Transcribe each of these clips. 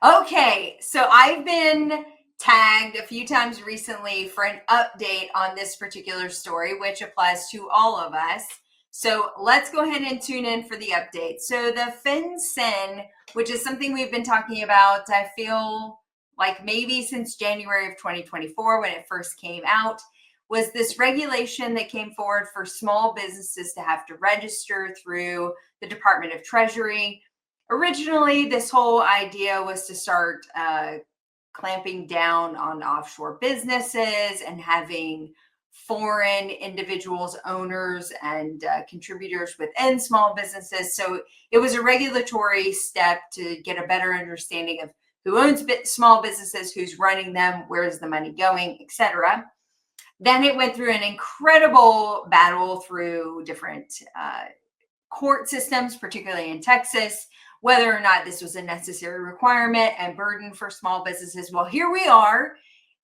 Okay, so I've been tagged a few times recently for an update on this particular story, which applies to all of us. So let's go ahead and tune in for the update. So the FinCEN, which is something we've been talking about, I feel like maybe since January of 2024 when it first came out, was this regulation that came forward for small businesses to have to register through the Department of Treasury. Originally, this whole idea was to start clamping down on offshore businesses and having foreign individuals, owners, and contributors within small businesses. So it was a regulatory step to get a better understanding of who owns small businesses, who's running them, where is the money going, etc. Then it went through an incredible battle through different court systems, particularly in Texas, whether or not this was a necessary requirement and burden for small businesses. Well, here we are.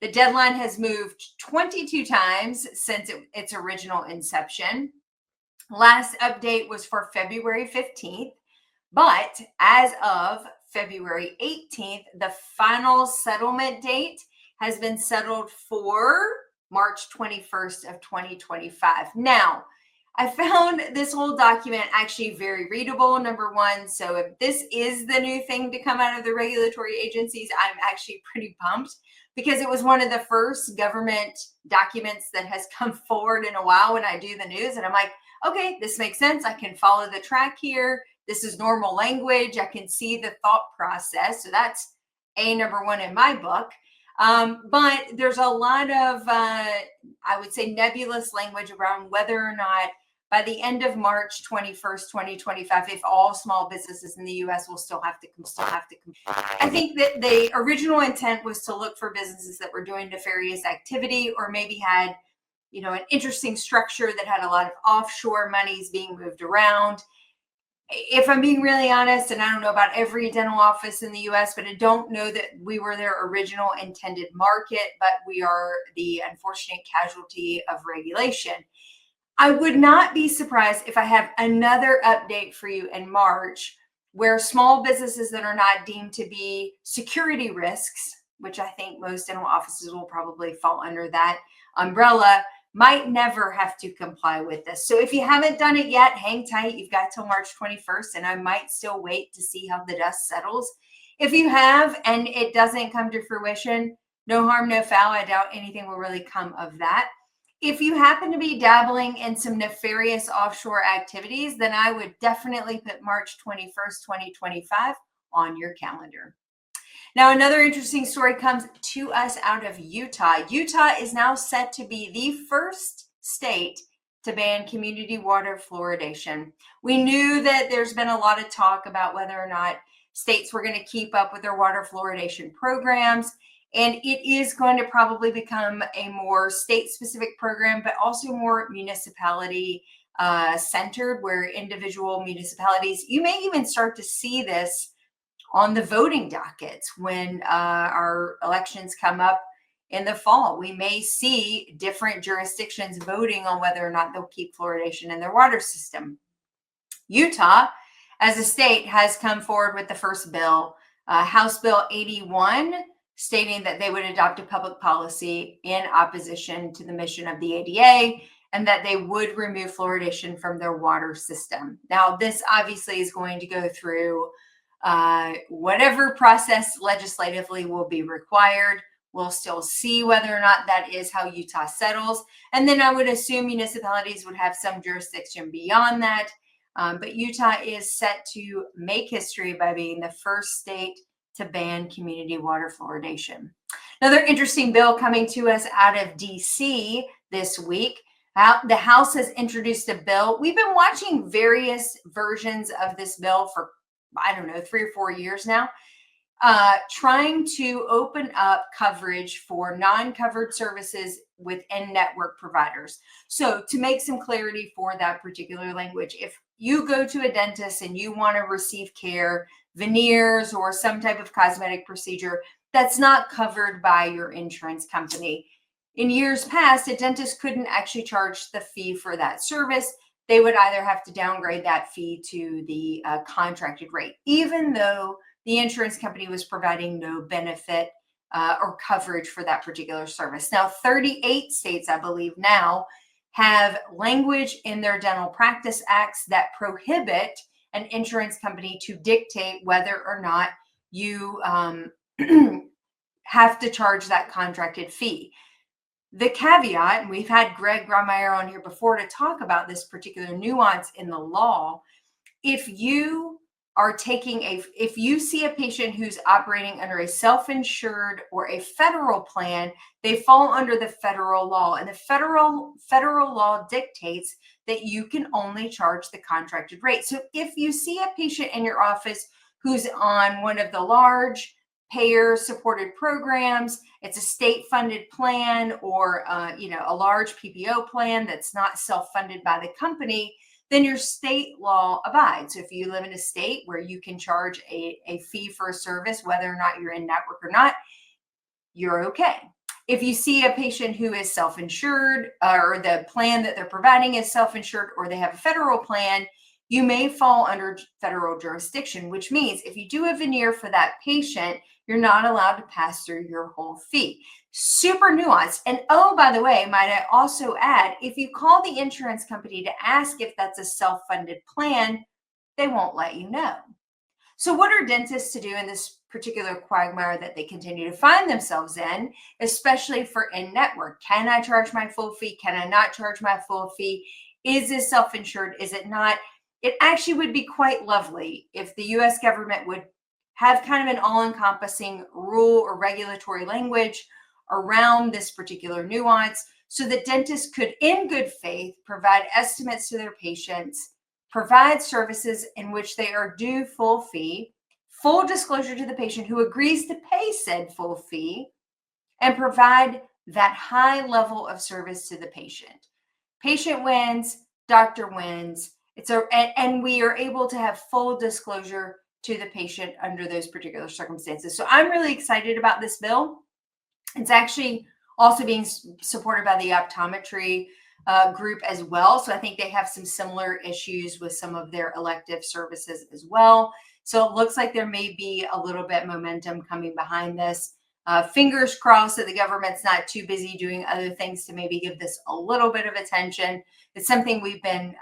The deadline has moved 22 times since its original inception. Last update was for February 15th, but as of February 18th, the final settlement date has been settled for March 21st of 2025. Now, I found this whole document actually very readable, number one. So if this is the new thing to come out of the regulatory agencies, I'm actually pretty pumped because it was one of the first government documents that has come forward in a while when I do the news. And I'm like, okay, this makes sense. I can follow the track here. This is normal language. I can see the thought process. So that's number one in my book. But there's a lot of, I would say, nebulous language around whether or not by the end of March 21st, 2025, if all small businesses in the U.S. will still have to I think that the original intent was to look for businesses that were doing nefarious activity or maybe had, an interesting structure that had a lot of offshore monies being moved around. If I'm being really honest, and I don't know about every dental office in the US, but I don't know that we were their original intended market, but we are the unfortunate casualty of regulation. I would not be surprised if I have another update for you in March where small businesses that are not deemed to be security risks, which I think most dental offices will probably fall under that umbrella, might never have to comply with this. So if you haven't done it yet, hang tight. You've got till March 21st, and I might still wait to see how the dust settles. If you have and it doesn't come to fruition, no harm, no foul. I doubt anything will really come of that. If you happen to be dabbling in some nefarious offshore activities, then I would definitely put March 21st, 2025 on your calendar. Now, another interesting story comes to us out of Utah. Utah is now set to be the first state to ban community water fluoridation. We knew that there's been a lot of talk about whether or not states were going to keep up with their water fluoridation programs. And it is going to probably become a more state-specific program, but also more municipality centered, where individual municipalities, you may even start to see this on the voting dockets when our elections come up in the fall. We may see different jurisdictions voting on whether or not they'll keep fluoridation in their water system. Utah, as a state, has come forward with the first bill, House Bill 81, stating that they would adopt a public policy in opposition to the mission of the ADA and that they would remove fluoridation from their water system. Now, this obviously is going to go through whatever process legislatively will be required. We'll still see whether or not that is how Utah settles. And then I would assume municipalities would have some jurisdiction beyond that. But Utah is set to make history by being the first state to ban community water fluoridation. Another interesting bill coming to us out of DC this week. The House has introduced a bill. We've been watching various versions of this bill for, 3 or 4 years now, trying to open up coverage for non-covered services within network providers. So to make some clarity for that particular language, if you go to a dentist and you want to receive care, veneers or some type of cosmetic procedure that's not covered by your insurance company. In years past, a dentist couldn't actually charge the fee for that service. They would either have to downgrade that fee to the contracted rate, even though the insurance company was providing no benefit or coverage for that particular service. Now, 38 states, I believe now, have language in their dental practice acts that prohibit an insurance company to dictate whether or not you have to charge that contracted fee. The caveat, and we've had Greg Grommeyer on here before to talk about this particular nuance in the law, if you are if you see a patient who's operating under a self-insured or a federal plan, they fall under the federal law, and the federal law dictates that you can only charge the contracted rate. So if you see a patient in your office who's on one of the large payer supported programs, it's a state funded plan, or a large PPO plan that's not self-funded by the company, then your state law abides. So if you live in a state where you can charge a fee for a service, whether or not you're in network or not, you're okay. If you see a patient who is self-insured, or the plan that they're providing is self-insured, or they have a federal plan, you may fall under federal jurisdiction, which means if you do a veneer for that patient, you're not allowed to pass through your whole fee. Super nuanced. And oh, by the way, might I also add, if you call the insurance company to ask if that's a self-funded plan, they won't let you know. So what are dentists to do in this particular quagmire that they continue to find themselves in, especially for in-network? Can I charge my full fee? Can I not charge my full fee? Is this self-insured? Is it not? It actually would be quite lovely if the US government would have kind of an all-encompassing rule or regulatory language around this particular nuance, so that dentists could, in good faith, provide estimates to their patients, provide services in which they are due full fee, full disclosure to the patient who agrees to pay said full fee, and provide that high level of service to the patient. Patient wins, doctor wins. And we are able to have full disclosure to the patient under those particular circumstances. So I'm really excited about this bill. It's actually also being supported by the optometry group as well. So I think they have some similar issues with some of their elective services as well. So it looks like there may be a little bit momentum coming behind this. Fingers crossed that the government's not too busy doing other things to maybe give this a little bit of attention. It's something we've been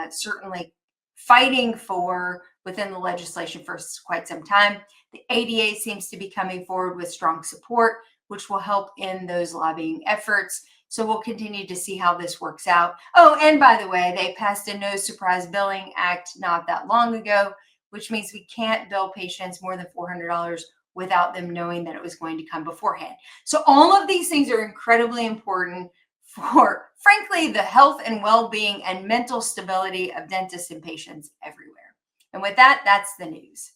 certainly fighting for within the legislation for quite some time. The ADA seems to be coming forward with strong support, which will help in those lobbying efforts. So we'll continue to see how this works out. Oh, and by the way, they passed a No Surprise Billing Act not that long ago, which means we can't bill patients more than $400 without them knowing that it was going to come beforehand. So all of these things are incredibly important for, frankly, the health and well-being and mental stability of dentists and patients everywhere. And with that, that's the news.